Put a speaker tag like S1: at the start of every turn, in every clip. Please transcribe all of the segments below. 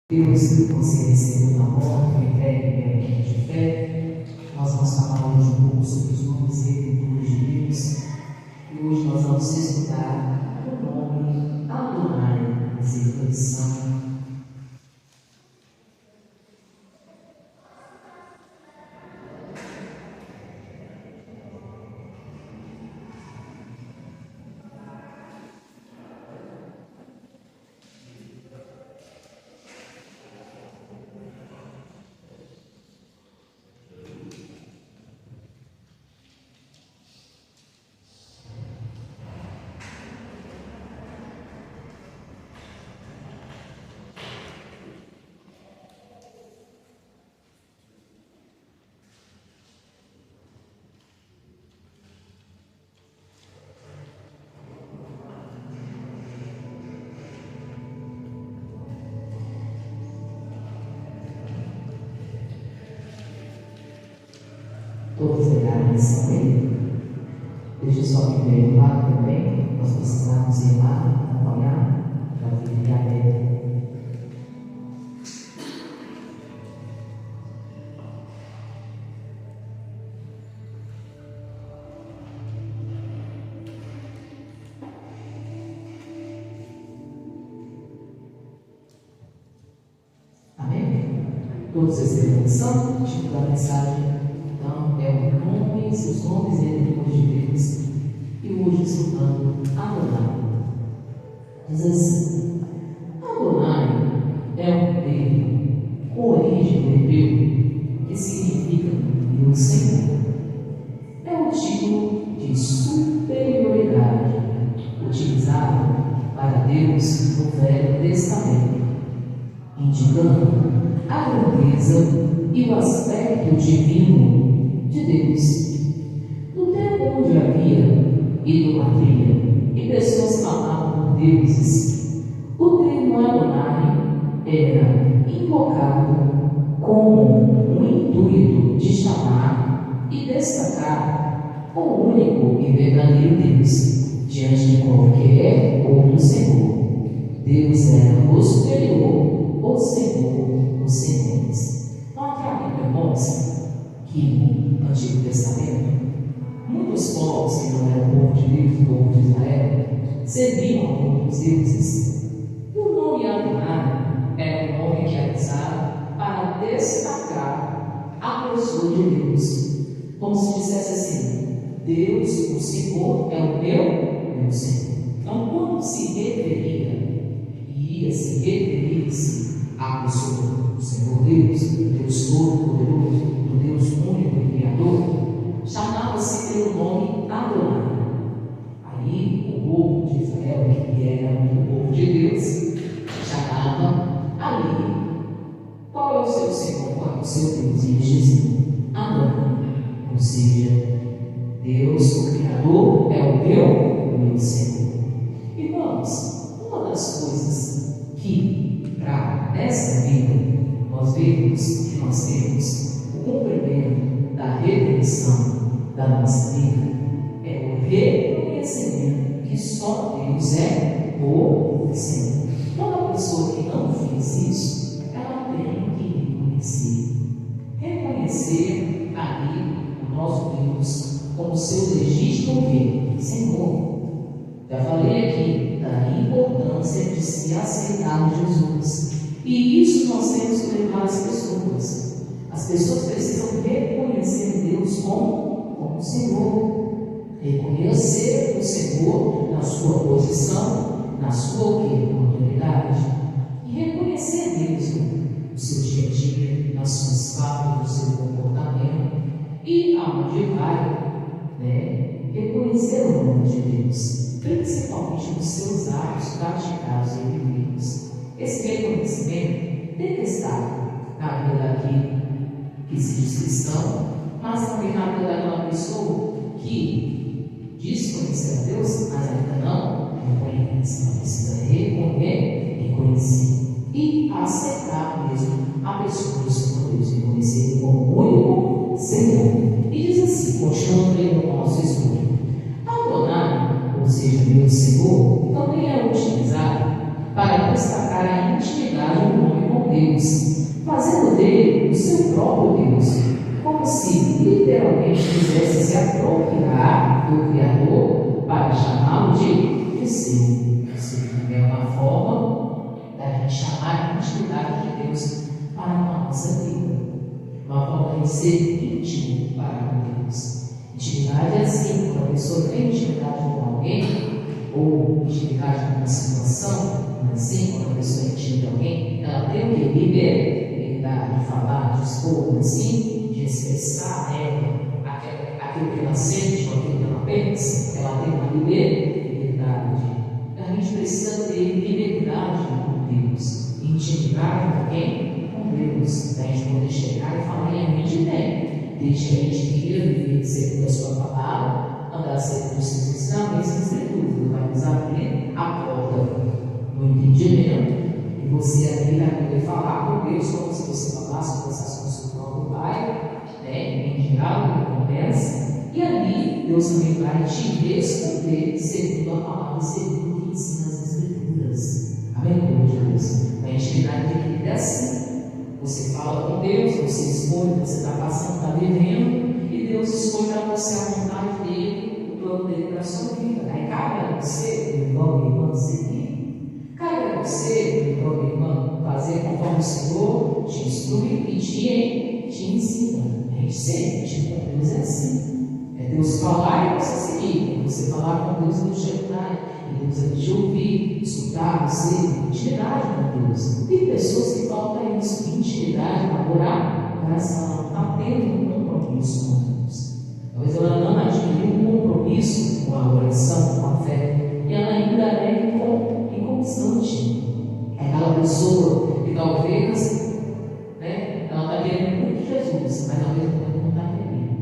S1: Deus, você recebeu na morte, entregue de fé. Nós vamos falar hoje um pouco sobre os nomes redentores de Deus. E hoje nós vamos estudar o nome Adonai, misericórdia. Todos pegaram a lição dele. Deixa só que veio do lado também. Nós precisamos ir lá, acompanhar, para ver a aberta. Amém? Todos receberam a lição? Tipo da mensagem. Então, os nomes redentores de Deus. E hoje estudando Adonai. Diz assim: Adonai é um termo com origem hebreu que significa Deus Senhor. É um título de superioridade utilizado para Deus no Velho Testamento, indicando a grandeza e o aspecto divino de Deus. No tempo onde havia idolatria e pessoas falavam por deuses, o termo Adonai era invocado com o intuito de chamar e destacar o único e verdadeiro Deus diante de qualquer outro Senhor. Deus era o superior, o Senhor, os senhores. Note aqui, irmãos, que no Antigo Testamento, muitos povos que não eram o povo de Deus, o povo de Israel, serviam a outros deuses. E o nome Adonai era um nome que era usado para destacar a pessoa de Deus. Como se dissesse assim: Deus, o Senhor, é o meu Senhor. Então, quando se referia, e ia se referir-se à pessoa do Senhor Deus, Deus Todo-Poderoso, do Deus único e Criador, chamava-se pelo nome Adonai. Aí o povo de Israel, que era o povo de Deus, chamava ali qual é o seu Senhor, qual é o seu Deus, e eles diziam Adonai, ou seja, Deus, o Criador, é o meu Senhor. Irmãos, uma das coisas que, para nessa vida, nós vemos que nós temos o cumprimento da redenção da nossa vida é o reconhecimento que só Deus é o Senhor. Toda pessoa que não fez isso, ela tem que reconhecer ali o nosso Deus como seu legítimo Senhor. Já falei aqui da importância de se aceitar Jesus, e isso nós temos que levar as pessoas. As pessoas precisam reconhecer Deus como Senhor, reconhecer o Senhor na sua posição, na sua autoridade, e reconhecer Deus no seu dia a dia, nas suas falas, no seu comportamento, e aonde vai, reconhecer o nome de Deus, principalmente nos seus atos praticados e vividos. Esse reconhecimento deve estar na vida daquele que se diz cristão, mas também na vida daquela pessoa que diz conhecer a Deus, mas ainda não reconhece. Ela precisa reconhecer e aceitar mesmo a pessoa do Senhor Deus, reconhecer Ele como o único Senhor. E diz assim, continuando aí no nosso estudo: Adonai, ou seja, meu Senhor, também é utilizado para destacar a intimidade do homem com Deus, fazendo dele o seu próprio Deus, como se literalmente quisesse se apropriar do Criador para chamá-lo de seu. Isso é uma forma da gente chamar a intimidade de Deus para a nossa vida, uma forma de ser íntimo para com Deus. Intimidade é assim, quando a pessoa tem intimidade com alguém, ou intimidade com uma situação, assim, quando a pessoa é íntima de alguém, ela tem o que? Liberdade de falar, de expor, assim, de expressar aquilo que ela sente, ou aquilo que ela pensa. Ela tem uma liberdade. A gente precisa ter liberdade com Deus, intimidade com quem? Com Deus. A gente poder chegar e falar, e a gente tem, desde que a gente queira viver segundo a sua palavra, andar segundo os seus ensinamentos e escrituras. Ele vai nos abrir a porta no entendimento, e você ali vai poder falar com Deus como se você falasse, conversasse com o seu próprio Pai, em diálogo, em conversa, e ali Deus também vai te responder segundo a palavra, segundo o que ensina as Escrituras. Amém, glória de Deus. A intimidade de vida é assim. Você fala com Deus, você expõe o que você está passando, está vivendo, e Deus expõe para você a vontade dele, o plano dele para a sua vida. Aí cabe a você, meu irmão, minha irmã, seguir. Cabe a você, meu irmão, minha irmã, fazer conforme o Senhor te instrui e te ensina. A gente sente, com Deus é assim. É Deus falar e você seguir. Você falar com Deus, Deus te ajudar. E Deus vai te ouvir, escutar você, intimidade com Deus. Tem pessoas que faltam isso, intimidade, namorar, mas ela não está tendo um compromisso com Deus. Talvez ela não adquiriu um compromisso com a oração, com a fé, e ela ainda é inconstante. É aquela pessoa que talvez, ela está querendo muito Jesus, mas ao mesmo tempo não está querendo.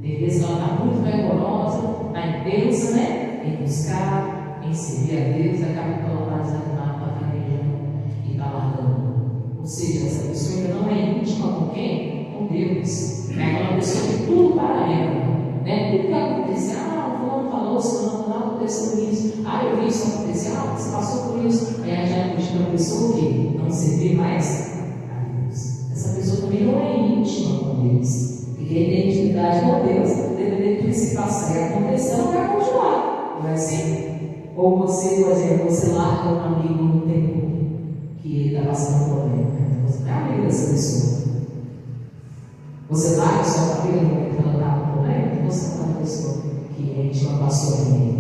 S1: Tem vezes que ela está muito fervorosa, está intensa, em buscar, em servir a Deus, acaba que ela está desanimada, está caminhando e está largando. Ou seja, essa pessoa ainda não é íntima com quem? Com Deus. É aquela pessoa que tudo para ela. Tudo que acontece, o fulano falou, se não aconteceu isso, eu vi isso acontecer, você passou por isso. Aí a gente diz para a pessoa que não servir mais a Deus. Essa pessoa também não é íntima com Deus. Porque quem tem intimidade com Deus, dependendo do que se passar e acontecer, ela vai continuar. Não é assim? Ou você, por exemplo, você larga um amigo no tempo que ele está passando por problema. Você não é amigo dessa pessoa. Você larga sua família no momento que ela está com problema, então você não é uma pessoa que a gente não passou por ele.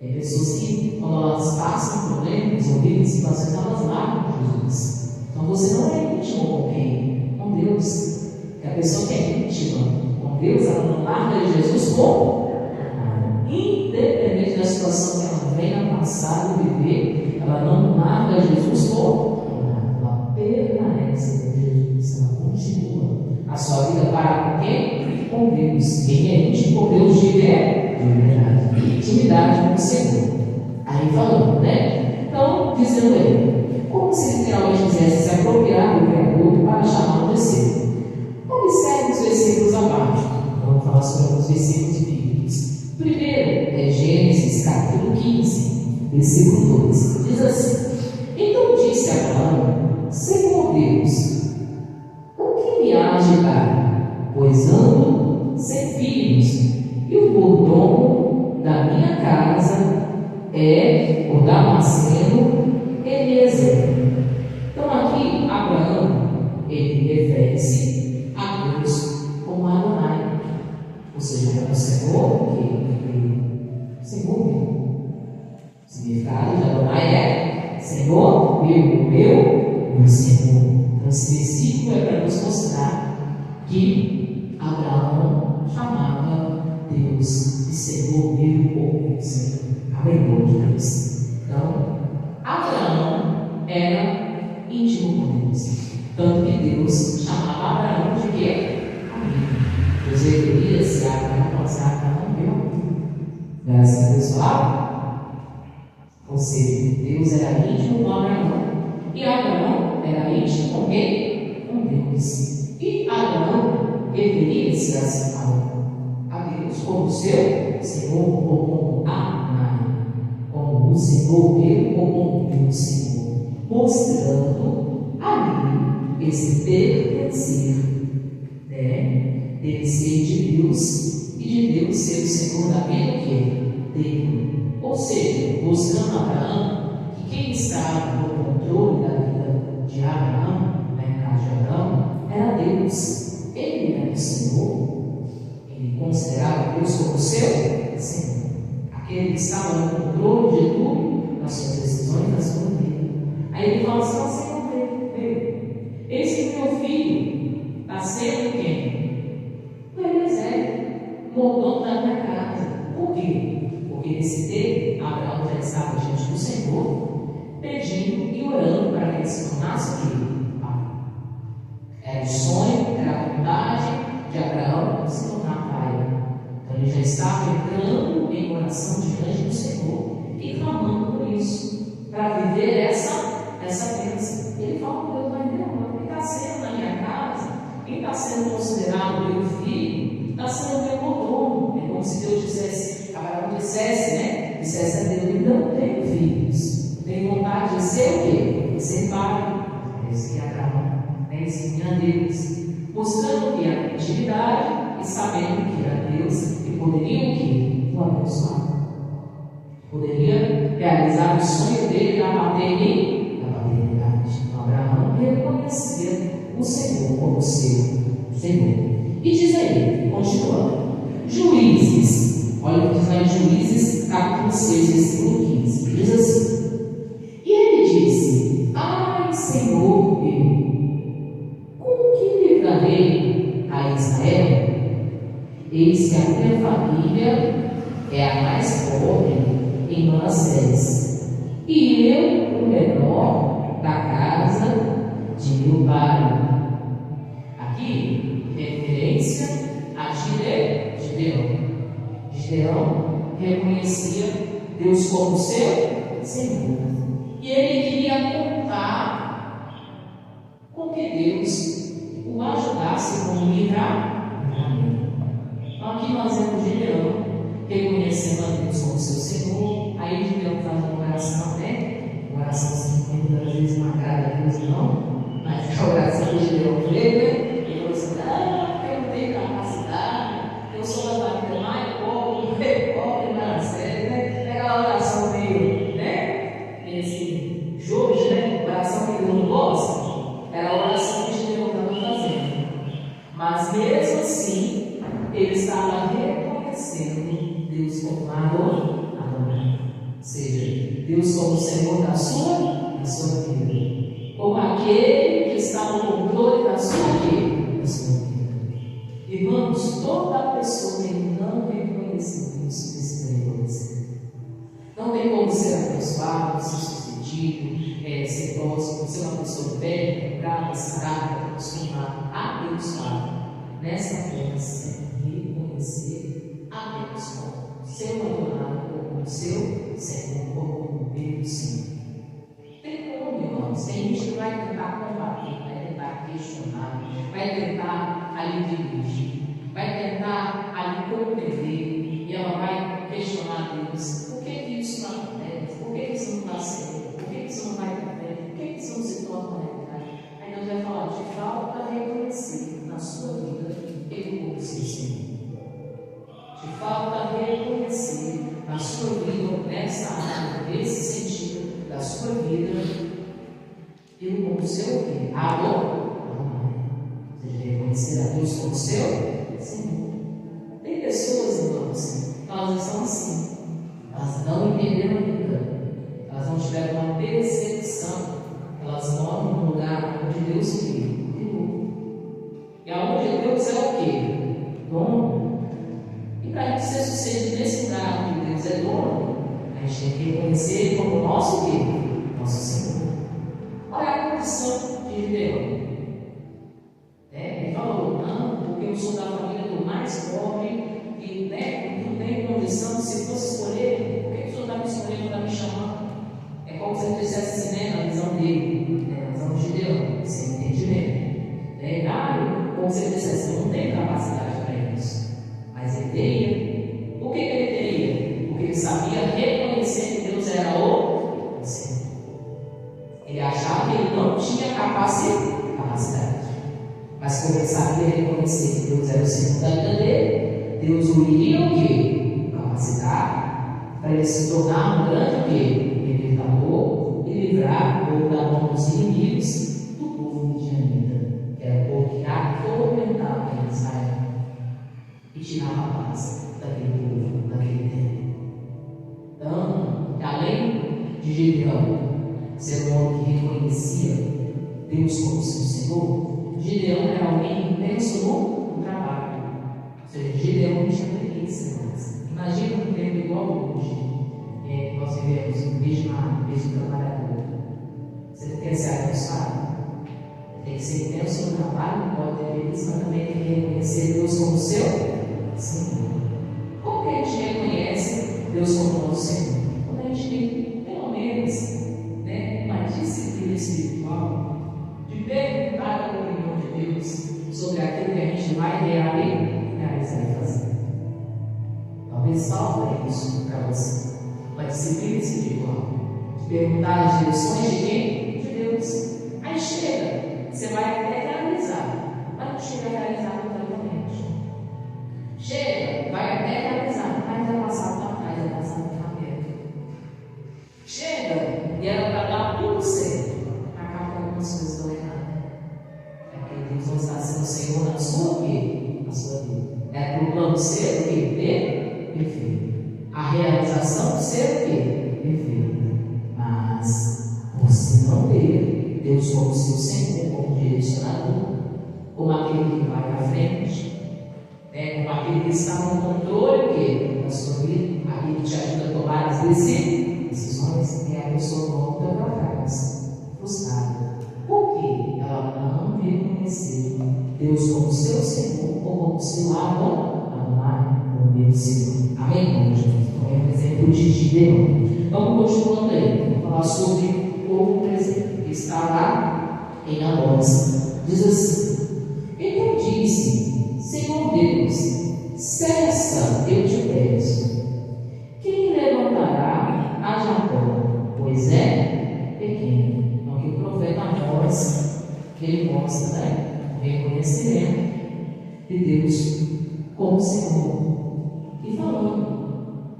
S1: Tem pessoas que, quando elas passam problemas ou vivem situações, elas largam Jesus. Então você não é íntimo com quem? Com Deus. Porque a pessoa que é íntima com Deus, ela não larga Jesus como? Independente da situação que ela venha passar e viver, ela não larga Jesus como? Ela permanece com Jesus, ela continua a sua vida para com quem? Com Deus. Quem é íntimo com Deus vive de intimidade com o Senhor. Aí falando, Então, dizendo ele, como se literalmente quisesse se apropriar do Criador para chamá-lo de seu. Observe os versículos abaixo. Vamos falar sobre alguns versículos bíblicos. Primeiro é Gênesis capítulo 15, versículo 2. Diz assim: Então disse Abraão: Senhor Deus, o que me há de dar? Pois ando sem filhos, e o mordomo da minha casa é o Damasceno Eliezer. Então aqui Abraão, ele refere-se a Deus como Adonai, ou seja, é o Senhor Senhor meu. O significado de Adonai é Senhor meu Senhor. Então esse versículo é para nos mostrar que Abraão chamava Deus de Senhor meu Senhor. Amém, glória de Deus. Então, Abraão era íntimo com Deus. Tanto que Deus chamava Abraão de quê? Amigo. Deus referia-se a Abraão, meu amigo. Graças a Deus falava. Ou seja, Deus era íntimo com Abraão. E Abraão era íntimo com quem? Com Deus. E Abraão referia-se a Deus como seu Senhor, ou como Adonai, como o Senhor meu, ou como meu Senhor. mostrando ali esse pertencer, né? Dele ser de Deus e de Deus ser o Senhor da vida dele. Ou seja, mostrando a Abraão que quem estava no controle da vida de Abraão, na casa de Abraão, era Deus. Ele era o Senhor. Ele considerava Deus como seu Senhor. Aquele que estava no controle de tudo, das suas decisões, da sua vida. Aí ele fala assim: Senhor, veio. Eis que meu filho está sendo quem? O Eliezer, mordomo da minha casa. Por quê? Porque nesse tempo, Abraão já estava diante do Senhor, pedindo e orando para que ele se tornasse o quê? Era o sonho, era a vontade de Abraão se tornar pai. Então ele já estava entrando em oração diante do Senhor e clamando por isso, para viver essa bênção. Ele fala com Deus: mas não, quem está sendo na minha casa, quem está sendo considerado meu filho, está sendo meu mordomo. É como se Deus dissesse, Abraão dissesse, né? Dissesse a Deus: eu não tenho filhos, tenho vontade de ser o quê? De ser pai. É isso que Abraão ensinou a Deus, mostrando que era atividade e sabendo que era Deus e poderia o quê? O abençoar. Poderia realizar o sonho dele da paternidade. Então Abraão reconhecia o Senhor como seu Senhor. E diz aí, continuando, Juízes, olha o que diz lá em Juízes, capítulo 6, versículo 15, diz assim: e ele disse: ai, Senhor meu, como que livrarei a Israel? Eis que a minha família é a mais pobre em Manassés, e eu o menor da casa de meu pai. Aqui, referência a Gideão. Gideão reconhecia Deus como seu Senhor, e ele queria contar com que Deus o ajudasse com o livramento. Então aqui nós vemos Gideão reconhecendo a Deus como seu Senhor. Aí Gideão faz uma oração, né? Uma oração assim, muitas vezes não agrada a Deus, não, mas a oração que Gideão fez, né? Ele falou assim: eu não tenho capacidade, eu sou da família mais pobre de Manassés, né? É aquela oração meio, né? Esse jogo, né? Oração que ele não gosta. Era a oração que Gideão estava fazendo. Mas mesmo assim, ele estava reconhecendo Deus como Adonai. Ou seja, Deus como Senhor da sua vida. Como aquele que está no controle da sua vida. Irmãos, toda pessoa que não reconhece Deus precisa reconhecer. Não tem como ser abençoado, ser sucedido, ser próximo, ser uma pessoa bem, brava, sarada, acostumada, abençoada. Nessa terra, sem reconhecer a Deus como seu adorado, como seu Senhor, como meu Senhor. Tem como, irmãos? Tem gente que vai tentar combater, vai tentar questionar, vai tentar ali dirigir, vai tentar ali compreender, e ela vai questionar Deus: por que isso não acontece? Por que isso não está certo? Por que isso não vai para frente? Por que isso não se torna realidade? Aí Deus vai falar: te falta reconhecer na sua vida Ele como seu Senhor. Te falta reconhecer na sua vida, nessa área, nesse sentido da sua vida, Ele como seu Adonai. Ou seja, reconhecer a Deus como seu Senhor. Tem pessoas, irmãos, que elas estão assim, elas não entenderam ainda, elas não tiveram uma percepção, elas moram num lugar onde Deus criou. E aonde Deus é o quê? Dono. E para a gente ser sucedido nesse lugar onde Deus é dono, a gente tem que reconhecer Ele como nosso quê? Nosso Senhor. Olha a condição de Gideão. Ele falou: não, porque eu sou da família do mais pobre e não tem condição, se fosse escolher, por que o Senhor está me escolhendo, está me chamando? É como se ele dissesse assim, na visão dele, na visão de Gideão, sem entendimento. Como se ele dissesse: eu não tenho capacidade para isso. Mas ele teria. Por que ele teria? Porque ele sabia reconhecer que Deus era o Senhor. Ele achava capacidade. Mas como ele sabia reconhecer que Deus era o Senhor da vida dele, Deus o iria o quê? Capacitar para ele se tornar um grande o quê? Libertador e livrar o povo da mão dos inimigos do povo midianita, que era o povo que atormentava Israel e tirava a paz daquele povo, daquele tempo. Então, além de Gideão ser um homem que reconhecia Deus como seu Senhor, Gideão era alguém intenso no trabalho. Ou seja, Gideão não tinha preguiça. Imagina um tempo igual hoje, nós vivemos um mesmo trabalhador. Você não quer ser abençoado? Tem que ser intenso no trabalho, pode ter preguiça, mas também tem que reconhecer Deus como seu Senhor. Como que a gente reconhece Deus como nosso Senhor? Quando a gente tem, pelo menos, uma disciplina espiritual de perguntar a opinião de Deus sobre aquilo que a gente vai realizar e fazer. Talvez falta isso para você, uma disciplina espiritual, de perguntar as direções de quem? De Deus. Aí chega, você vai até realizar, mas não chega a realizar completamente. Chega, vai até realizar, mas vai passar para trás, vai passar para perto. Chega, e era para dar tudo certo, acaba com algumas coisas estão erradas. É porque Deus não está sendo o Senhor na sua vida. É para o plano ser o quê? Perfeito. A realização ser o quê? Perfeita. Mas você não ter Deus como seu Senhor, como direcionador, como aquele que vai à frente, como aquele que está no controle da sua vida, aquele que te ajuda a tomar as decisões, é a pessoa volta para trás, frustrada. Por quê? Ela não reconheceu Deus como seu Senhor ou como seu Adonai, o meu Senhor. Amém, irmãos? Então, é um exemplo de Gideão. Vamos continuando aí. Vamos falar sobre outro exemplo que está lá em Amós. Diz assim: então disse, Senhor Deus, cessa, eu te peço. Quem levantará a Jacó? Pois é pequeno. Então, que o profeta Amós, ele mostra, o reconhecimento de Deus como Senhor. E falando,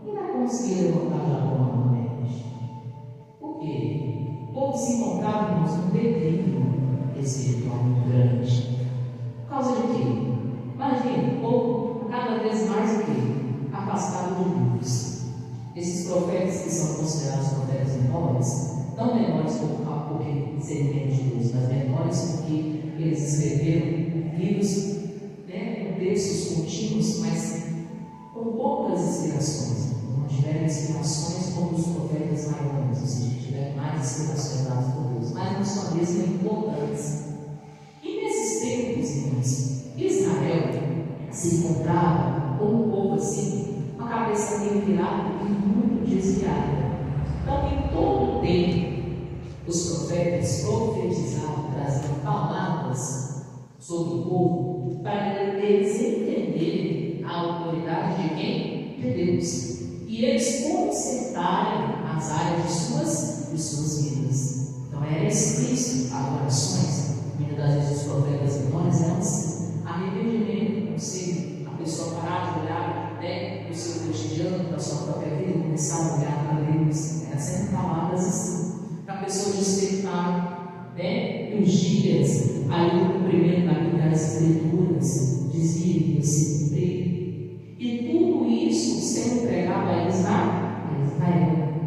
S1: e vai conseguir levantar Jacó novamente. Por quê? O povo se encontrava num declínio espiritual muito grande. Por causa de quê? Imagina, o povo cada vez mais o quê? Afastado de Deus. Esses profetas que são considerados profetas menores, não menores porque seriam menos de Deus, mas menores porque eles escreveram livros, com textos contínuos, mas com poucas inspirações. Não tiveram inspirações como os profetas maiores, ou seja, tiveram mais inspirações dadas por Deus, mas não são mesmo importantes. E nesses tempos, irmãos, Israel se encontrava com um povo assim, com a cabeça meio virada e muito desviada. Então, em todo o tempo, os profetas profetizavam, trazendo palavras sobre o povo, para eles entenderem a autoridade de quem? De Deus. E eles consertarem as áreas de suas vidas. Então, era explícito as orações. Muitas das vezes os profetas menores eram assim: arrependimento, ou seja, a pessoa parar de olhar para o seu cotidiano, para a sua própria vida, e começar a olhar para Deus. Eram sempre palavras assim, para a pessoa despertar os dias ali no cumprimento das escrituras, dizia que se cumprir. E tudo isso sendo pregado a Israel,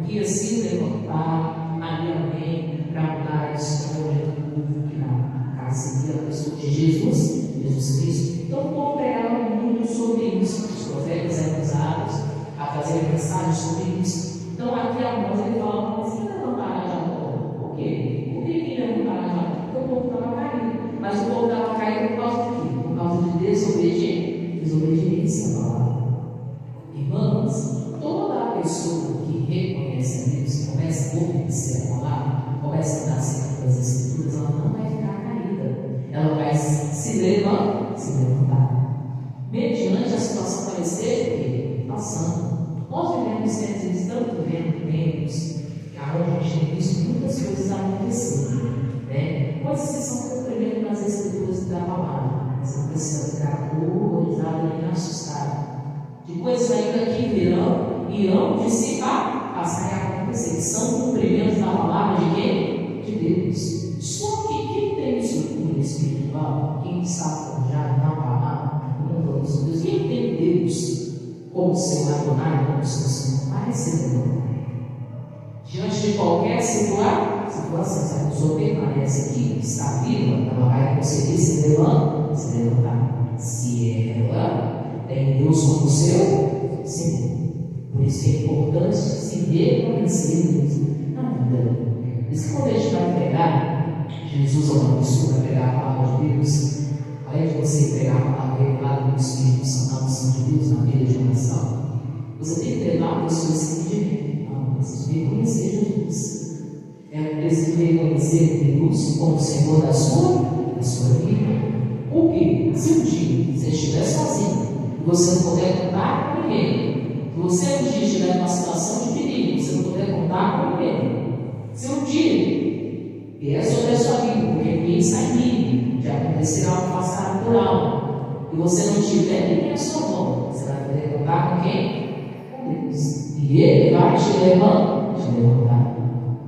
S1: que assim levantar ali alguém para mudar a história do povo que na casa seria a pessoa de Jesus Cristo. Então o povo pregava muito sobre isso. Os profetas eram usados a fazer mensagens sobre isso. Então aqui Amós ele fala: mas quem levantará Jacó? Por quê? Por que quem levantará Jacó? Porque o povo estava caído. Mas o povo estava caído por causa de quê? Por causa de desobediência à palavra. Irmãos, toda pessoa que reconhece a Deus, começa a obedecer a palavra, começa a dar certo das escrituras, ela não vai ficar caída. Ela vai se levantar. Mediante a situação parecer passando. Nós vivemos tempos, estamos vivendo tempos onde a gente tem visto muitas coisas acontecendo. coisas que são compreensíveis nas escrituras da palavra. Você não precisa ficar horrorizado nem assustado. De coisas ainda que irão de se passar e acontecer. São cumprimentos da palavra de quem? De Deus. Só que quem tem isso no espiritual, quem está forjado na palavra, no Deus, quem tem Deus como seu Adonai, como seu Senhor, vai se levantar. Diante de qualquer situação, se a pessoa permanece aqui, está viva, ela vai conseguir se levantar. Se ela tem Deus como seu Senhor. Por isso que é importante se reconhecer Deus na vida. Por isso que quando a gente vai pregar, Jesus é uma pessoa para pregar a palavra de Deus. Além de você pregar a palavra revelada do Espírito Santo, na unção de Deus, na vida de oração, você tem que levar pessoas que de reconhecer Jesus. É preciso reconhecer Deus como Senhor da sua vida. Por quê? Se um dia você estiver sozinho, você não puder contar com ninguém, se você um dia estiver numa situação de perigo, você não puder contar com ninguém, se um dia vier sobre a sua vida, porque ninguém está em mim, de acontecer algo passar natural, e você não tiver ninguém à sua mão, você vai poder contar com quem? Com Deus. E Ele vai te levantar.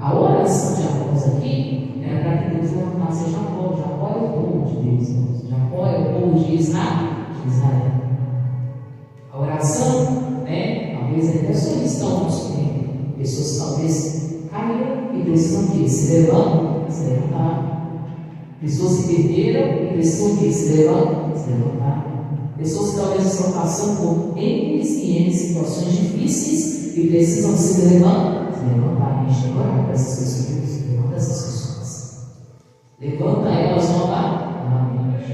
S1: A oração de Após aqui era para que Deus levantasse Jacó. Jacó é o povo de Deus. Jacó é o povo de Israel. A oração, talvez até só estamos pessoas que talvez caíram e precisam de se levantar. Pessoas que perderam e precisam de se levantar. Pessoas que talvez estão passando por N situações difíceis e precisam se levantar. A gente tem que orar para essas pessoas. Levanta essas pessoas. Levanta elas novamente.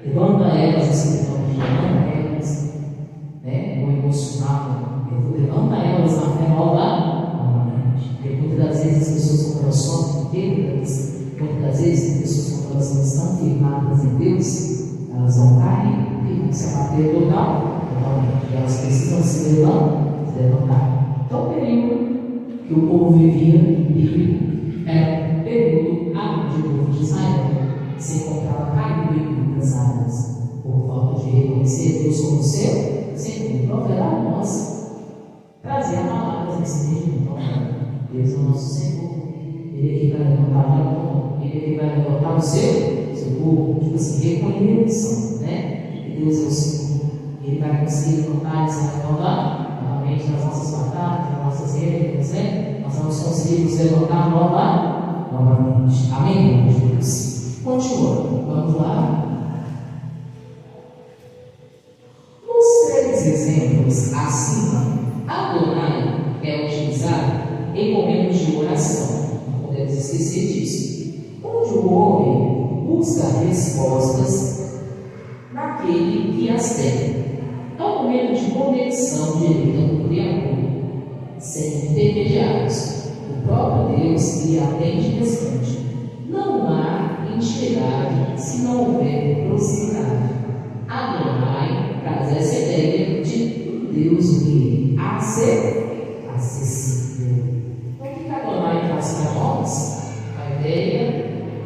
S1: Levanta elas espiritualmente. Levanta elas no emocional. Levanta elas na fé novamente. Porque muitas das vezes as pessoas, quando elas sofrem perdas, muitas das vezes as pessoas, quando elas não estão firmadas em Deus, elas vão cair e vão se abater totalmente. E elas precisam se levantar. Então, o período que o povo vivia era um período onde o povo de Israel se encontrava caído em muitas áreas por falta de reconhecer Deus como seu Senhor. Então, era a nós trazer a palavra nesse mesmo. Então, Deus é o nosso Senhor. Ele é que vai levantar a mão, Ele é que vai levantar o seu povo. Tipo assim, reconheçam, que Deus é o Senhor. Ele vai conseguir levantar Israel novamente nas nossas batalhas, nas nossas guerras, nós vamos conseguir nos levantar novamente. Amém, Jesus? Continuando, vamos lá. Nos 3 exemplos acima, Adonai é utilizado em momentos de oração. Não podemos esquecer disso. Onde o homem busca respostas naquele que as tem. É um momento de conexão direta com o Criador, sem intermediários. O próprio Deus lhe atende e responde. Não há intimidade se não houver proximidade. Adonai traz essa ideia de Deus vir a ser acessível. Então, o que Adonai traz para nós? A ideia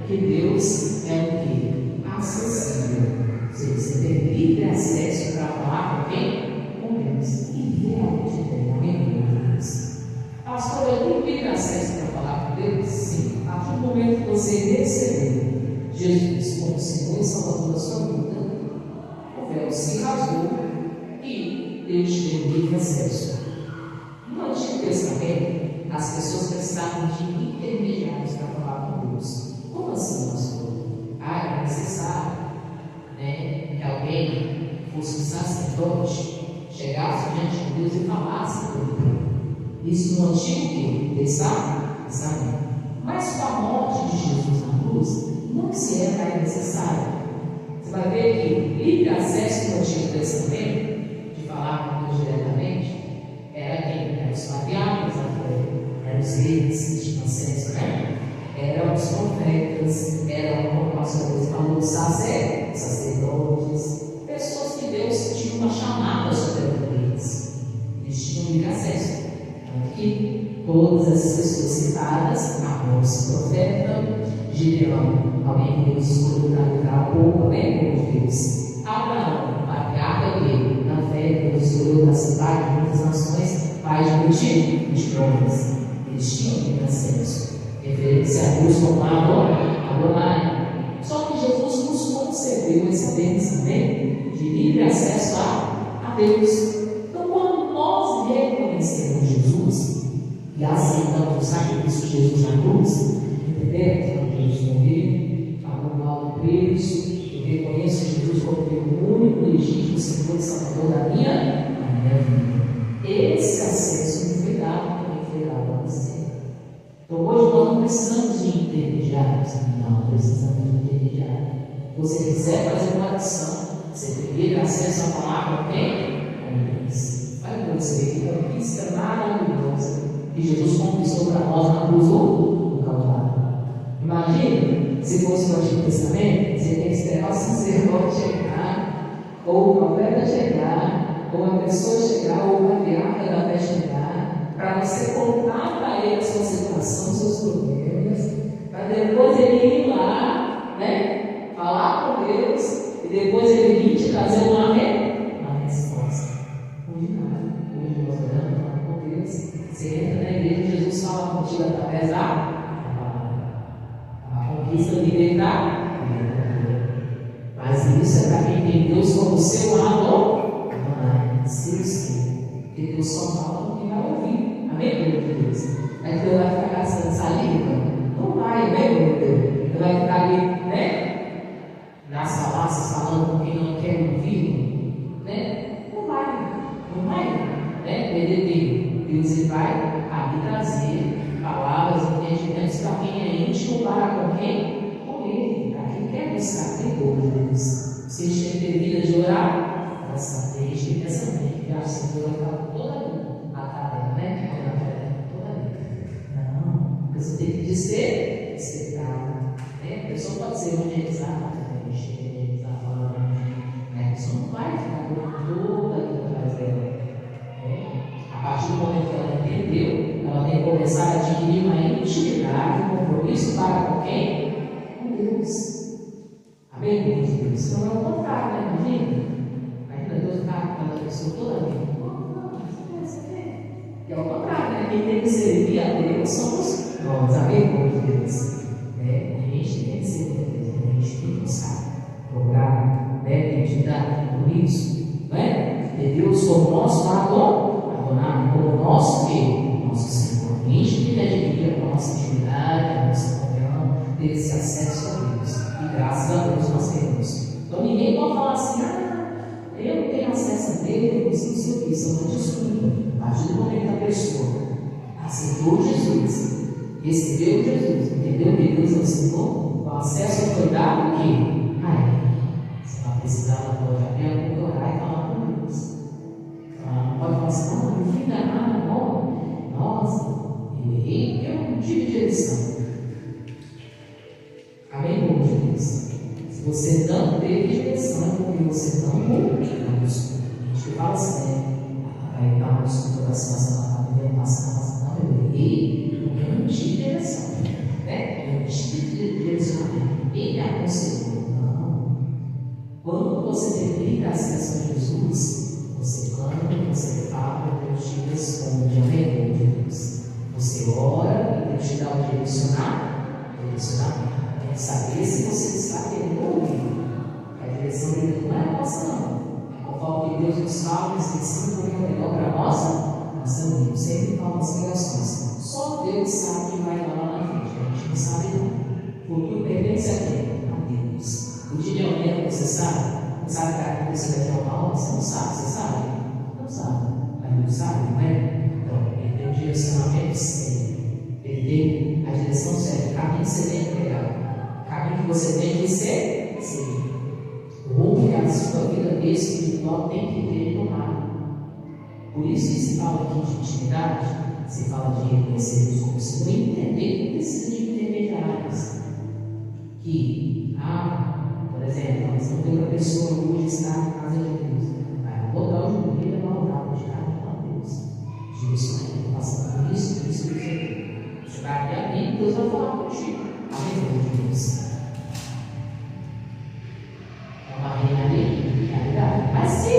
S1: que Deus é o que? Acessível. Ou seja, você tem livre acesso para falar com quem? Com Deus. E realmente tem com Deus. Pastor, eu tenho livre acesso para falar com Deus? Sim. A partir do momento que você recebeu Jesus como Senhor e Salvador da sua vida, o véu se rasgou e Deus te deu livre acesso. No Antigo Testamento, as pessoas precisavam de intermediários para falar com Deus. Como assim, pastor? Era necessário que alguém fosse um sacerdote, chegasse diante de Deus e falasse com ele. Isso no Antigo Testamento. Mas com a morte de Jesus na cruz, não se é mais necessário. Você vai ver que livre acesso no Antigo Testamento, de falar com Deus diretamente, era quem? Eram os patriarcas da fé, eram os reis que tinham acesso, eram os profetas, eram, como o pastor Deus falou, sacerdotes, pessoas que Deus tinha uma chamada sobre a vida deles. Eles tinham livre acesso. Tanto que todas essas pessoas citadas, Amós, profeta, Gideão, alguém que Deus escolheu para livrar o povo, amém, de Deus. Abraão, patriarca dele, na fé, Deus escolheu para cidade de muitas nações, pai de multidões. Eles tinham acesso, referência a Deus como Adonai. Só que Jesus nos concedeu essa bênção, amém, de livre acesso a Deus. Então, quando nós reconhecemos Jesus e aceitamos o sacrifício de Jesus na cruz, entendemos que Jesus morreu, pagou mal do preço, eu reconheço Jesus como meu único legítimo Senhor e Salvador da minha vida. Esse acesso me foi dado, também foi dado a você. Então hoje nós não precisamos de intermediários, não precisamos de intermediários. Você quiser fazer uma oração, você primeiro acesso à palavra, quem? Olha para você ver que conquista maravilhosa que Jesus conquistou para nós na cruz do Calvário. Imagine se fosse no Antigo Testamento, você tem que esperar o sacerdote chegar, ou o profeta chegar, ou a pessoa chegar, ou o patriarca da fé chegar, para você contar para ele a sua situação, seus problemas, para depois ele ir lá, né, falar com Deus, e depois ele vir te trazer uma resposta. Hoje nada, hoje nós oramos com Deus, você entra na igreja, Jesus fala contigo através da conquista de liberdade. Mas isso é para quem tem Deus como seu Adonai, seu Senhor. Porque Deus só fala com quem vai ouvir. Amém, meu Deus? Aí Deus vai ficar gastando saliva? Não vai, amém, meu Deus? Ele vai ficar ali, né? Nas falácias falando com quem não quer ouvir, né? Não vai, né? Perder Deus ele vai ali trazer palavras, entendimentos para quem é íntimo, para com quem? Com ele, para quem quer buscar, tem Deus. Vocês têm ter vida de orar? Nossa, desde pensamento, que acho que Deus vai ficar toda a tarefa, né? Toda a vida. Não, você tem que dizer, respeitar, né? A pessoa pode ser evangelizada, falando, né? A pessoa não vai ficar toda a vida atrás dela. A partir do momento que ela entendeu, ela tem que começar a adquirir uma intimidade, um compromisso para com quem? Com Deus. Amém, Deus? Não é o contrário, né? Imagina Deus ficar com aquela pessoa toda a vida. Não, você quer. É o contrário, né? Quem tem que servir a Deus somos nós. Amém, Deus? A gente tem que servir a Deus, a gente tem que buscar, procurar, identidade, compromisso, não é? Ter Deus como nosso Adonai, como nosso que? Nosso Senhor. A gente tem que adquirir a nossa intimidade, a nossa comunhão, ter esse acesso a Deus. E graças a Deus nós temos. Então ninguém pode falar assim, eu não tenho acesso a Deus, não sei o que, isso é uma desculpa. A partir do momento que a pessoa aceitou Jesus, recebeu Jesus, entendeu que Deus é o Senhor, o acesso foi dado o quê? Você vai precisar da glória de Deus, orar e falar com Deus. Não pode falar assim, não fui enganado, não. Nossa, eu errei porque eu não tive direção. Amém, povo de Deus? Se você não teve direção, é porque você não ouviu. A gente fala assim, né? Aí dá uma desculpa da situação, eu errei porque eu não tive direção. Né? Eu não tive direcionamento. Ninguém me aconselhou. Não. Quando você tem livre acesso a Jesus, você clama, você fala, Deus te responde. Amém, Deus? Você ora e Deus te dá o direcionamento. Tem que saber se você está querendo ouvir. A direção de Deus não é nossa, não. Conforme que Deus nos fala, nos ensina o que é melhor para nós amigos. Sempre fala as ligações. Só Deus sabe que vai lá na frente. A gente não sabe, não. O futuro pertence a quem? A Deus. O dia de amanhã, você sabe? Você sabe que vai acontecer daqui a uma hora? Você não sabe, você sabe? Não sabe. Mas Deus sabe, não é? Então, ele tem o direcionamento certo. Ele tem a direção certa. O caminho que você tem que pegar. O caminho que você tem que seguir. O rumo que a sua vida espiritual tem que ter tomado. Por isso que se fala aqui de intimidade, se fala de reconhecer Deus como Senhor e entender que precisa de intermediários. Que, por exemplo, nós não temos uma pessoa hoje está na casa de Deus. Vai botar o joelho e vai orar, vou tirar a Deus. Jesus, eu estou passando por isso. Você vai abrir a Bíblia, Deus vai falar contigo. Amém, meu Deus? É uma realidade. Mas se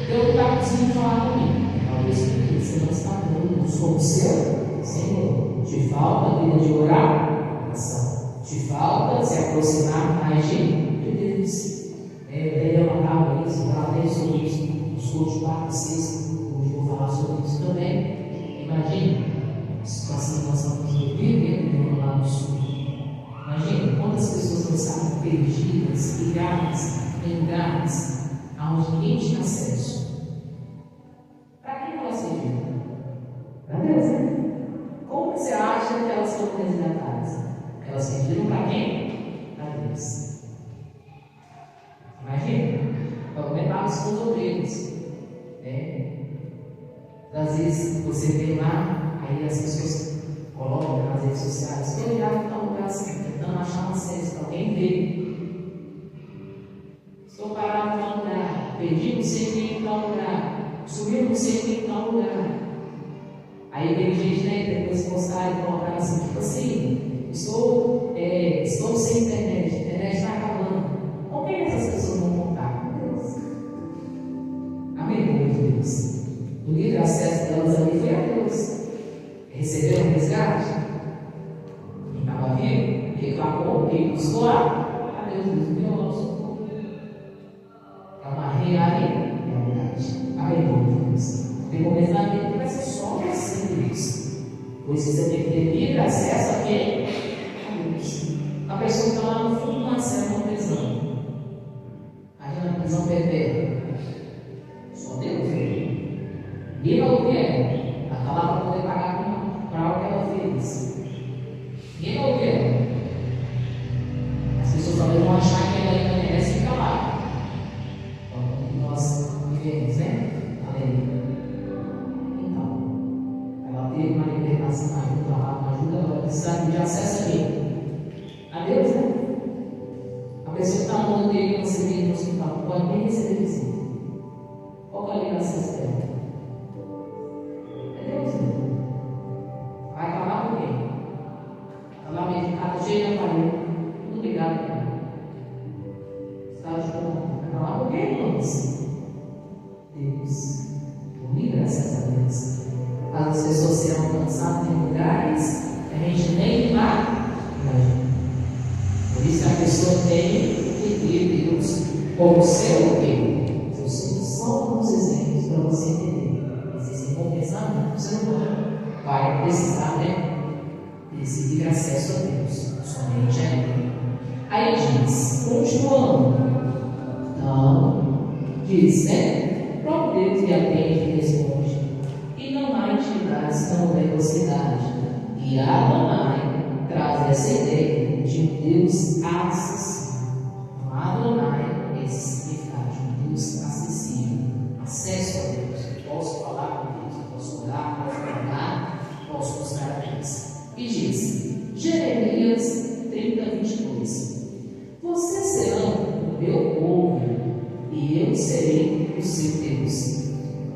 S1: Deus está conseguindo falar comigo, talvez porque você não está dando um som seu, Senhor, te falta a vida de oração, te falta se aproximar mais de Deus. Ele é uma palavra isso, falar sobre isso, os cultos 4 e 6, hoje eu vou falar sobre isso também. Imagine a situação que nós estamos vivendo lá no sul. Imagine quantas pessoas não estavam perdidas, ligadas, em lugares aonde ninguém tinha acesso. Para quem elas serviram? Para Deus, né? Como você acha que elas foram resgatadas? Elas serviram para quem? Para Deus. Imagina, comentários com os obreiros. Às vezes você vê lá, aí as pessoas colocam nas redes sociais, eu já estou no lugar assim, tentando achar uma série para alguém ver. Estou parado em tal lugar, perdi não sei quem em tal lugar, subiu não sei quem em tal lugar. Aí tem gente, né, depois postar e colocar assim, tipo assim, estou sem internet, a internet está acabando. Com quem essas pessoas vão contar? Com Deus. Amém, povo de Deus. O livre acesso delas ali foi a Deus. Receberam resgate? Quem estava vivo, reclamou, quem buscou lá, a Deus nos deu o nosso. É uma realidade. Amém, povo de Deus. Tem momentos na vida que vai ser só você, Deus. Por isso você tem que ter livre acesso a quem? A Deus. A pessoa que está lá no fundo do céu, uma prisão. Imagina a prisão perpétua. Só Deus vê. Ninguém vai ouvir ela. Ela está lá para poder pagar para algo que ela fez. Ninguém vai ouvir ela. As pessoas talvez vão achar que ela ainda merece ficar lá. Então, nós vivemos, né? Aleluia. Então, ela teve uma libertação, uma ajuda, ela precisa de acesso a quem? A Deus, né? A pessoa que está no mundo dele, você vê no hospital, não pode nem receber visita. Qual é a ligação dela? É Deus, né? Vai falar com quem? Está lá medicado, cheio de aparelho, tudo ligado com ela. Está ajudando. Vai falar com quem, irmãos? Deus. Comigo, graças a Deus. As pessoas serão alcançadas em lugares que a gente nem imagina. Por isso a pessoa tem que ter Deus como seu Deus. Só alguns exemplos para você entender. Existem confessando, você não vai precisar, né? Desse livre acesso a Deus. Somente a Ele. Aí diz, continuando. Então, diz, né? O próprio Deus lhe atende e responde. E não há intimidades tão velocidade. E Adonai traz essa ideia de um Deus acessível. Adonai é esse significado de um Deus acessível. Acesso a Deus. Eu posso falar com Deus, eu posso orar, posso cantar, posso buscar a Deus. E diz, Jeremias 30:22. Vocês serão o meu povo e eu serei o seu Deus.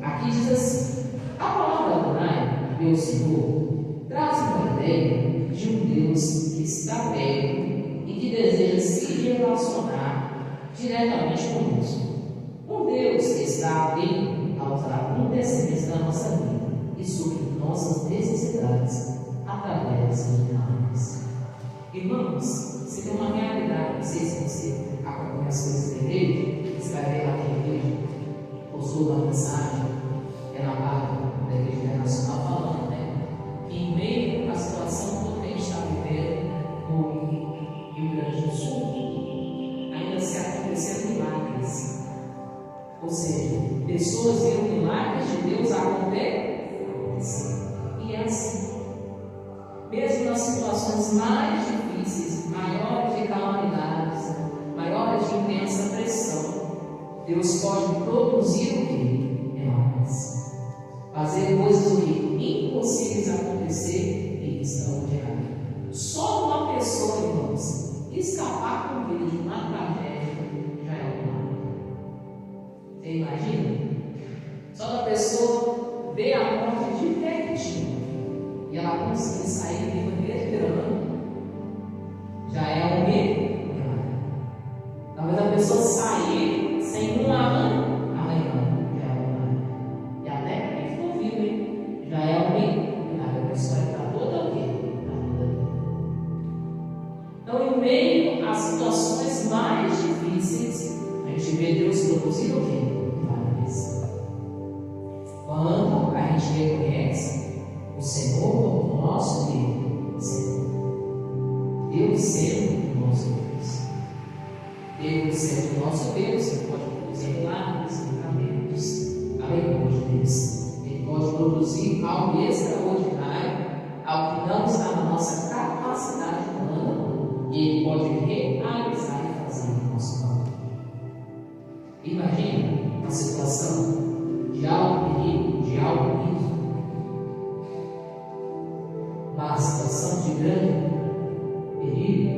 S1: Aqui diz assim, a palavra Adonai, meu Senhor, traz uma ideia de um Deus que está perto e que deseja se relacionar diretamente conosco. Um Deus que está atento aos acontecimentos da nossa vida e supre nossas necessidades através de milagres. Irmãos, você tem uma realidade, não sei se você acompanha as coisas da igreja, você vai ver lá que a igreja postou uma mensagem, é na página da Igreja Internacional falando, né? Que em meio à situação toda que a gente está vivendo no Rio Grande do Sul, ainda se aconteceram milagres. Ou seja, pessoas viram milagres de Deus acontecer. E é assim. Mesmo nas situações mais difíceis, maiores de calamidades, maiores de intensa pressão, Deus pode produzir o que? Milagres. Fazer coisas o que? Impossíveis acontecer e extraordinárias. Só uma pessoa, irmãos, escapar com vida de uma tragédia já é um milagre. Você imagina? Só a pessoa vê a morte de pertinho e ela conseguir sair viva respirando. Talvez a pessoa sair sem um arranhão. E até quem ficou vivo, hein? Já é alguém. A pessoa está toda o quê? Então, em meio às situações mais difíceis, a gente vê Deus produzir o quê? Milagres. Quando a gente reconhece o Senhor como nosso Senhor, Deus sendo o nosso Deus, Deus sendo o nosso Deus, Ele pode produzir milagres, livramentos, aleluia de Deus. Ele pode produzir algo extraordinário, algo que não está na nossa capacidade humana, e Ele pode realizar e fazer no nosso nome. Imagine uma situação de alto perigo, de alto risco, uma situação de grande perigo,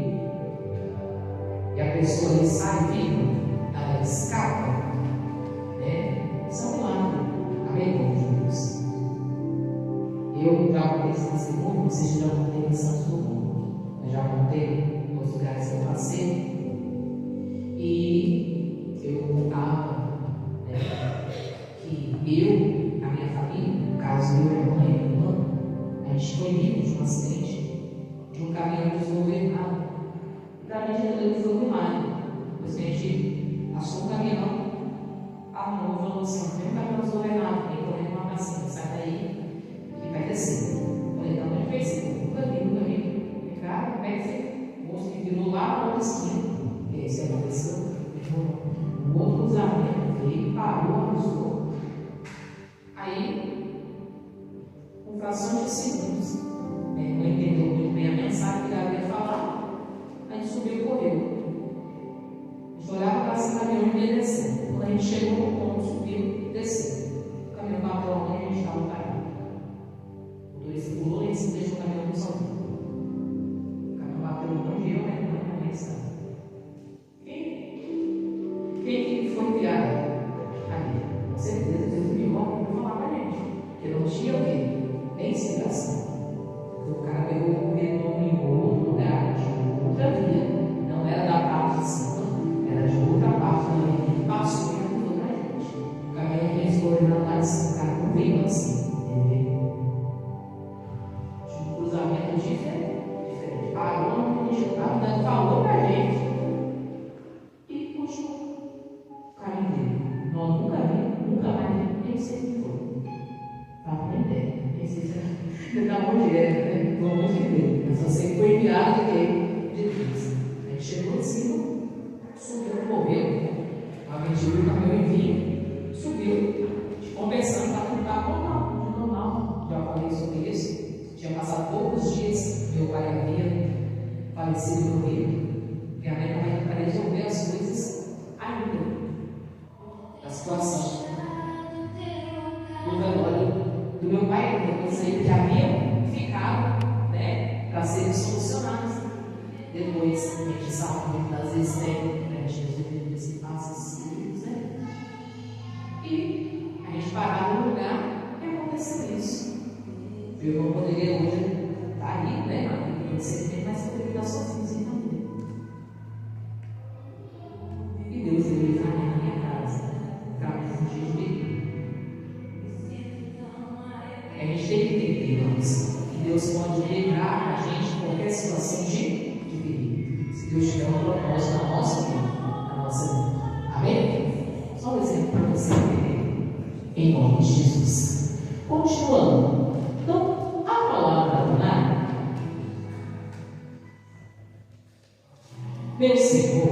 S1: e a pessoa ele sai viva, ela escapa, né? Isso é um milagre. Amém, Deus? Eu já contei nesse mundo, vocês já contei em Santos do Mundo, eu já contei nos lugares que eu passei, e eu contava, né, que eu, a minha família, no caso eu, minha mãe e minha irmã, a gente foi vítima de um acidente de um caminhão desgovernado. E para mim, aquilo foi um milagre. Depois que a gente passou o caminhão, arrumou e falou assim: tem um caminhão desgovernado, tem que correr uma vacina, sai daí e vai descer. Eu falei: não, onde fez isso? Nunca vi. E cara, como é que você? O moço que virou lá na outra esquina, e isso aconteceu, no outro cruzamento, veio, parou, avisou. Aí, com frações de segundos, minha irmã entendeu muito bem a mensagem que ela ia falar, a gente subiu e correu. A gente olhava para esse caminhão e ia descendo. Quando a gente chegou no ponto, subiu e desceu. O caminhão bateu onde a gente estava parado. O motorista pulou e se deixou o caminhão no sozinho. O caminhão bateu onde eu, minha irmã e minha mãe estavam. Quem foi criado? Com certeza, Deus me envolve para falar para a gente. Porque não tinha o quê? Nem explicação. O cara pegou o corredor em outro lugar, de outra via. Não era da parte de cima, era de outra parte da via. E passou e ajudou para a gente. O caminhão que eles foram lá de cima, o cara não veio assim. Ele veio de um cruzamento diferente. Parou onde a gente estava, dando valor para a gente. E continuou o caminho dele. Nós nunca mais, nem sei o que foi. Estava nem ideia, nem sei se era onde era, né? Vamos ver. Mas só sei que foi enviado de Deus. A gente chegou de cima, subiu, correu. A gente viu o caminhão em vinho, subiu, compensando para tentar normal. Já falei sobre isso. Tinha passado poucos dias, meu pai havia falecido no Rio. Minha mãe estava para resolver as coisas ainda. A situação do velório do meu pai, depois aí que haviam ficado, né, para serem solucionados. Depois a gente sabe que muitas vezes tem, né, Jesus disse: passa esses filhos, né? E a gente parava no lugar e aconteceu isso. Eu não poderia hoje estar aí, né? Mas poderia estar sozinho sem família. E Deus veio livrar a minha casa, para me fugir de perigo. A gente tem que entender, irmãos, que Deus pode livrar a gente de qualquer situação de perigo. Se Deus tiver um propósito na nossa vida, na nossa vida. Amém? Só um exemplo para você entender. Em nome de Jesus. Continuando. Então, a palavra Adonai, meu Senhor,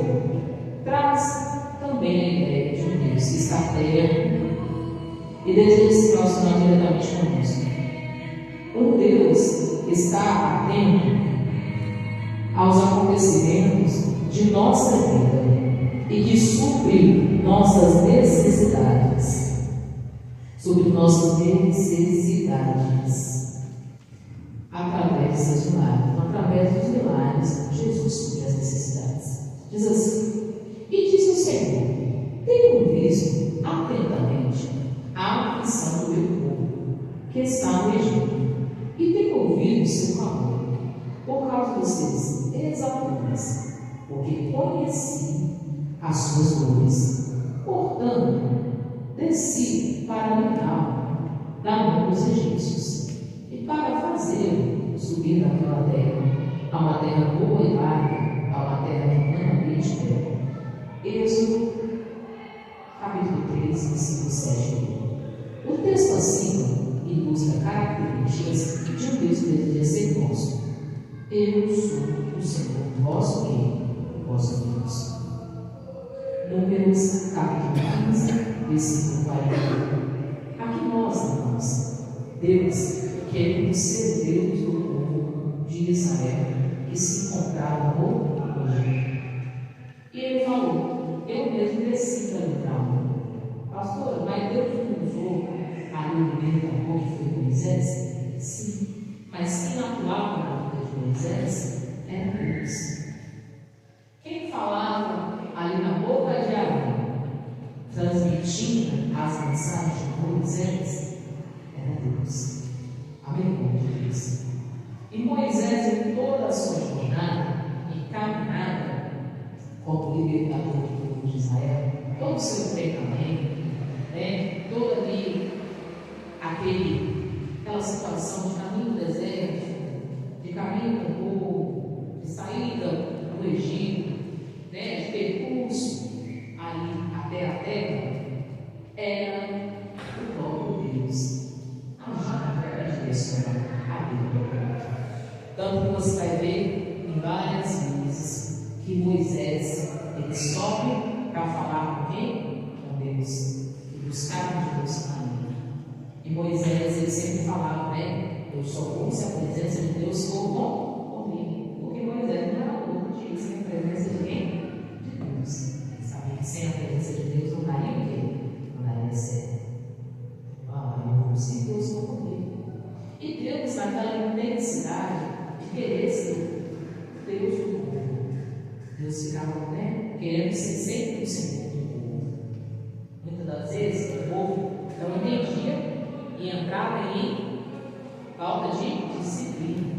S1: traz também a ideia de um Deus que está perto e deseja se relacionar diretamente conosco. Um Deus que está atento aos acontecimentos de nossa vida e que supre nossas necessidades. Supre nossas necessidades através dos milagres. Através dos milagres, Jesus supre as necessidades. Diz assim: e diz o Senhor: tenho visto atentamente a aflição do meu povo que está no Egito, e tenho ouvido o seu clamor por causa dos seus exalturas, porque conheci as suas dores. Portanto, desci para livrar da mão dos egípcios e para fazer subir daquela terra a uma terra boa e larga, a uma terra que mana leite e mel. Êxodo, capítulo 3, versículo 7. O texto acima ilustra características de um Deus que deseja ser nosso. Eu sou o Senhor, vosso Rei, vosso Deus. Números, capítulo 15, versículo 41. Aqui mostra, irmãos, Deus querendo ser Deus do povo de Israel que se encontrava no Egito. E ele falou: eu mesmo desci para livrar. Pastor, mas Deus não usou a libertador que foi Moisés? Sim, mas quem atuava na vida de Moisés era Deus. Quem falava ali na boca de Arão, transmitindo as mensagens de Moisés, era Deus. Amém, irmão de Deus? E Moisés, em toda a sua jornada e caminhada como libertador do povo de Israel, todo o seu treinamento, toda ali aquela situação de caminho do deserto, de caminho do povo, de saída do Egito, de percurso ali até a terra, era o próprio Deus agindo através de Deus a Bíblia. Tanto que você vai ver em várias vezes que Moisés ele sobe para falar com quem? Com Deus. E buscar de Deus caminho. E Moisés ele sempre falava, eu só vou se a presença de Deus for comigo. Porque Moisés não era louco, tinha que ser a presença de quem? De Deus. Ele sabia que sem a presença de Deus não daria o quê? Não daria certo. Eu vou ser Deus for comigo. E Deus, naquela intensidade de querer ser Deus do povo, Deus ficava querendo ser 100% do povo. Muitas das vezes o povo não entendia e entrava em falta de disciplina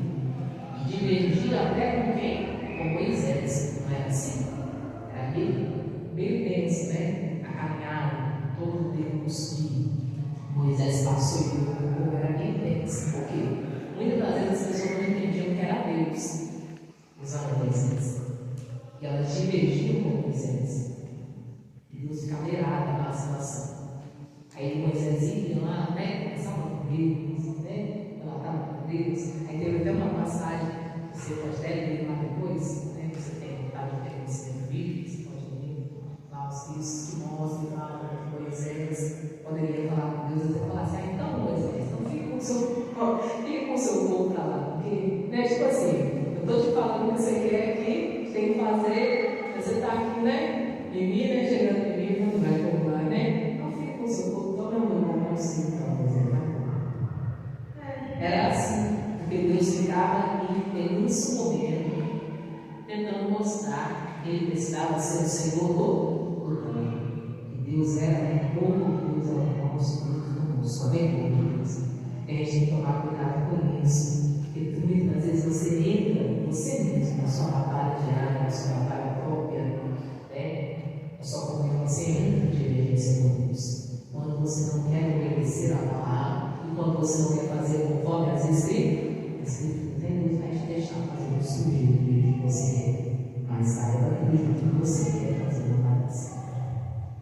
S1: e divergia até com quem? Com Moisés. Não era assim? Era meio tenso, a caminhada, todo o Deus que Moisés passou e o povo era bem tenso. Por quê? Muitas das vezes as pessoas não entendiam que era Deus usando Moisés. E elas divergiam com Moisés. E Deus ficava irado naquela situação. Aí Moisés ia lá, começava com Deus, ela estava com Deus. Aí teve até uma passagem, você pode até ler lá depois, você tem vontade de ter conhecimento bíblico, você pode ler lá os textos que mostram lá que Moisés poderia falar com Deus, até falar assim, então Moisés, não fica com o seu povo para lá, porque, tipo assim, eu estou te falando o que você quer aqui, tem que fazer, você está aqui, em mim, chegando em mim, não vai comprar, não fica com o seu povo, toma meu nome, não sei então, era assim, porque Deus ficava em nesse momento tentando mostrar que Ele precisava ser o Senhor do mundo. E Deus era como Deus era nosso Deus conosco. Amém, Deus? A gente tem que tomar cuidado com isso. Porque muitas vezes você entra, você mesmo, na sua batalha diária, na sua batalha própria, na sua comunhão, você entra de divergência com Deus. Quando você não quer obedecer a palavra, e quando você não quer fazer conforme as Escrituras, Deus vai te deixar fazer o seu jeito que você quer. Mas saiba que o jeito que você quer fazer não vai dar certo.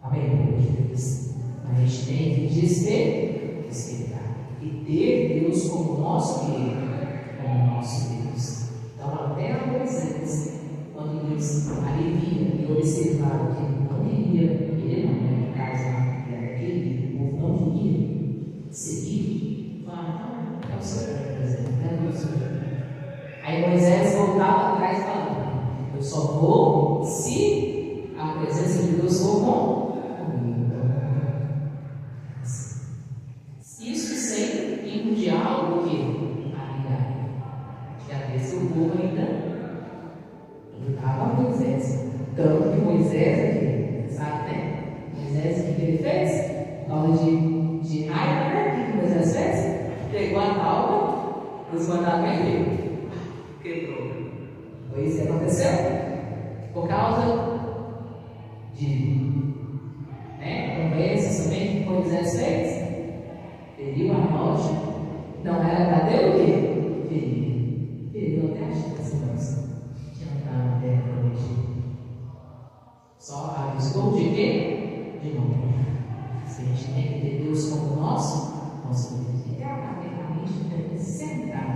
S1: Amém, meu Deus? A gente tem que respeitar e ter Deus como nosso Rei, como nosso Deus. Então, até a Moisés, quando Deus alivia e observava que ele não queria, ele não, no caso era aquele, o povo não queria seguir, falava, não, é o Senhor, por exemplo, não é o Senhor. Aí Moisés voltava atrás e falava, eu só vou se a presença de Deus for comigo. Isso sem um diálogo que às vezes o povo ainda estava Moisés. Tanto que Moisés, sabe, Moisés, o que ele fez? Na hora de raiva, o que Moisés fez? Pegou a tábua, os mandamentos quebrou. Foi isso que aconteceu? Por causa Para ter o quê? Ferido até a chance, irmãos. Tinha entrar na terra prometida. Só arriscou de quê? De não. Se a gente tem que ter Deus como nosso eternamente deve centrar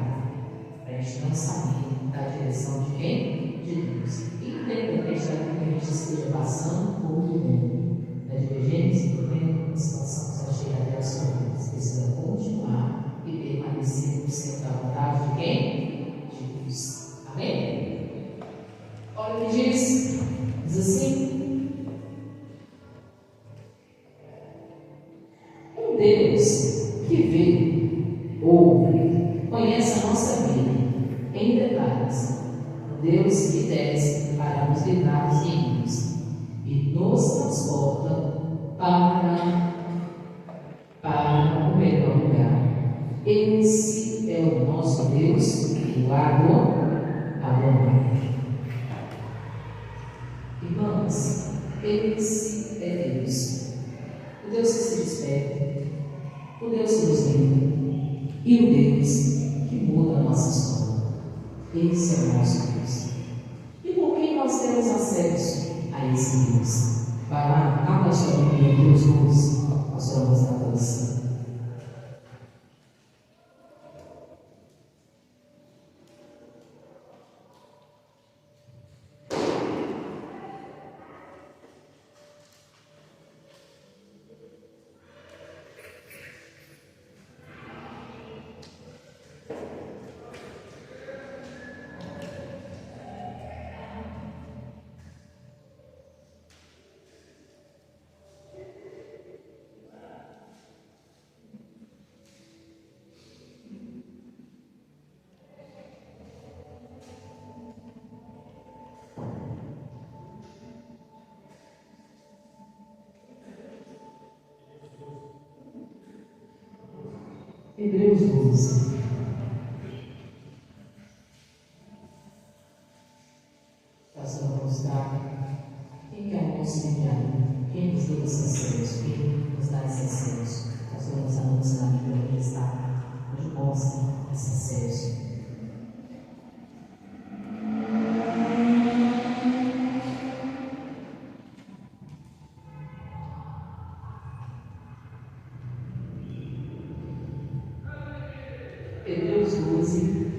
S1: para a gente não sair da direção de quem? De Deus. Independente daquilo que a gente esteja passando ou vivendo. Na divergência, uma situação que só chega até as famílias. Precisa continuar e permanecer no centro da vontade de quem? De Deus. Amém? Olha o que diz. Diz assim: um Deus que vê, ouve, conhece a nossa vida em detalhes. Um Deus que desce para nos livrar dos inimigos e nos transporta para o melhor lugar. Esse é o nosso Deus, o Adonai. Irmãos, esse é Deus. O Deus que se desperta, o Deus que nos livra e o Deus que muda a nossa história. Esse é o nosso Deus. E por que nós temos acesso a esse Deus? Vai lá, abra a sua Bíblia em Deus 12, nós vamos na tradução. Hebreus 12. Nós vamos mostrar quem é o nosso mediador, quem nos deu esse acesso, quem nos dá esse acesso. Nós vamos anunciar que onde está, onde mostra esse acesso. Hebreus 12,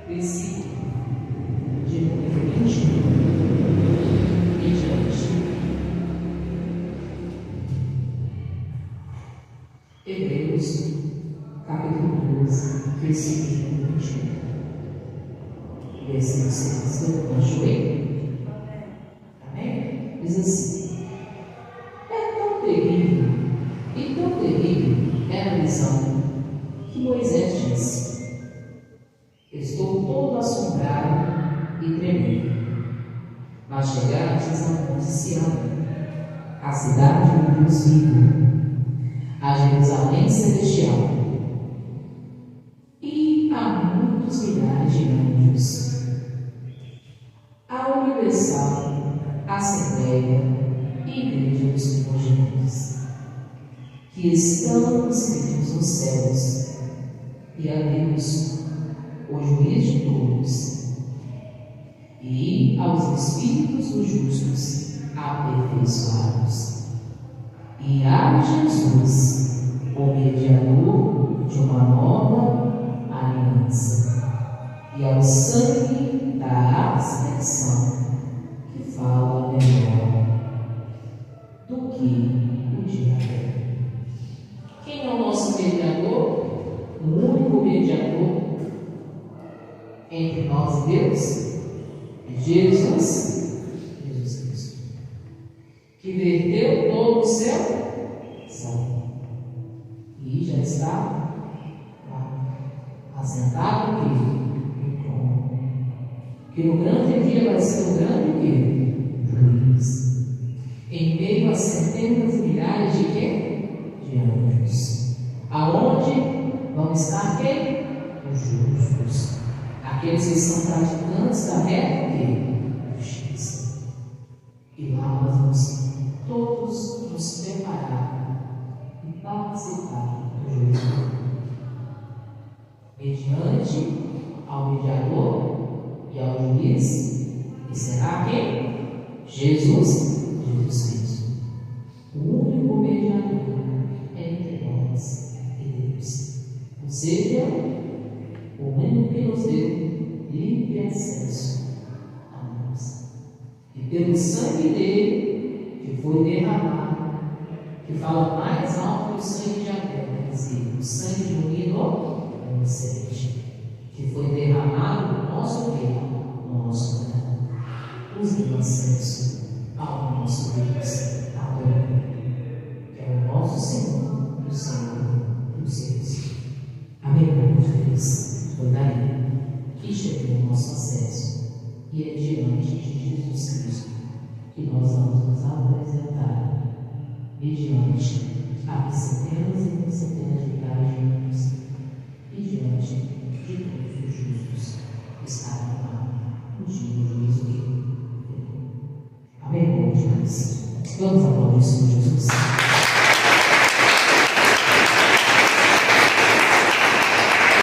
S1: versículo de número 20 e diante. Hebreus, capítulo 12, versículo de número 21. Versículo 6, eu ajoelho. Amém? Diz assim: é tão terrível, e tão terrível é a visão que Moisés disse: estou todo assombrado e tremendo. Mas chegastes a Monte Sião, a cidade do Deus vivo, a Jerusalém celestial, e a muitos milhares de anjos, a universal Assembleia e Igreja dos primogênitos, que estão inscritos nos céus, e a Deus, o juiz de todos, e aos espíritos dos justos aperfeiçoados, e a Jesus, o mediador de uma nova aliança, e ao sangue da aspersão, que fala melhor do que o de Abel. Quem é o nosso mediador? O único mediador entre nós e Deus? Jesus Cristo, que verteu todo o seu sangue e já está assentado aqui no trono, que no grande dia vai ser o grande juiz, em meio a centenas e milhares de quê? De anjos, aonde vão estar quem? Os justos, aqueles que são praticantes da reta justiça. E lá nós vamos todos nos preparar e participar do juízo. mediante ao mediador e ao juiz, que será quem? Jesus Cristo. O único mediador entre nós e Deus. Ou seja, o único que nos deu livre acesso a nós. E pelo sangue dele, que foi derramado, que fala mais alto que o sangue de Abel, quer dizer, o sangue de um menino inocente, que foi derramado no nosso reino, no nosso coração, nos deu acesso ao nosso Deus, adorado, que é o nosso Senhor e o Senhor dos seus. Amém, povo de Deus? Foi daí que chegou o nosso acesso, e é diante de Jesus Cristo que nós vamos nos apresentar mediante a centenas e centenas de caminhos e diante de todos os justos que estarão lá no dia do juízo que vem. Amém, povo de Deus? Vamos aplaudir o Senhor Jesus.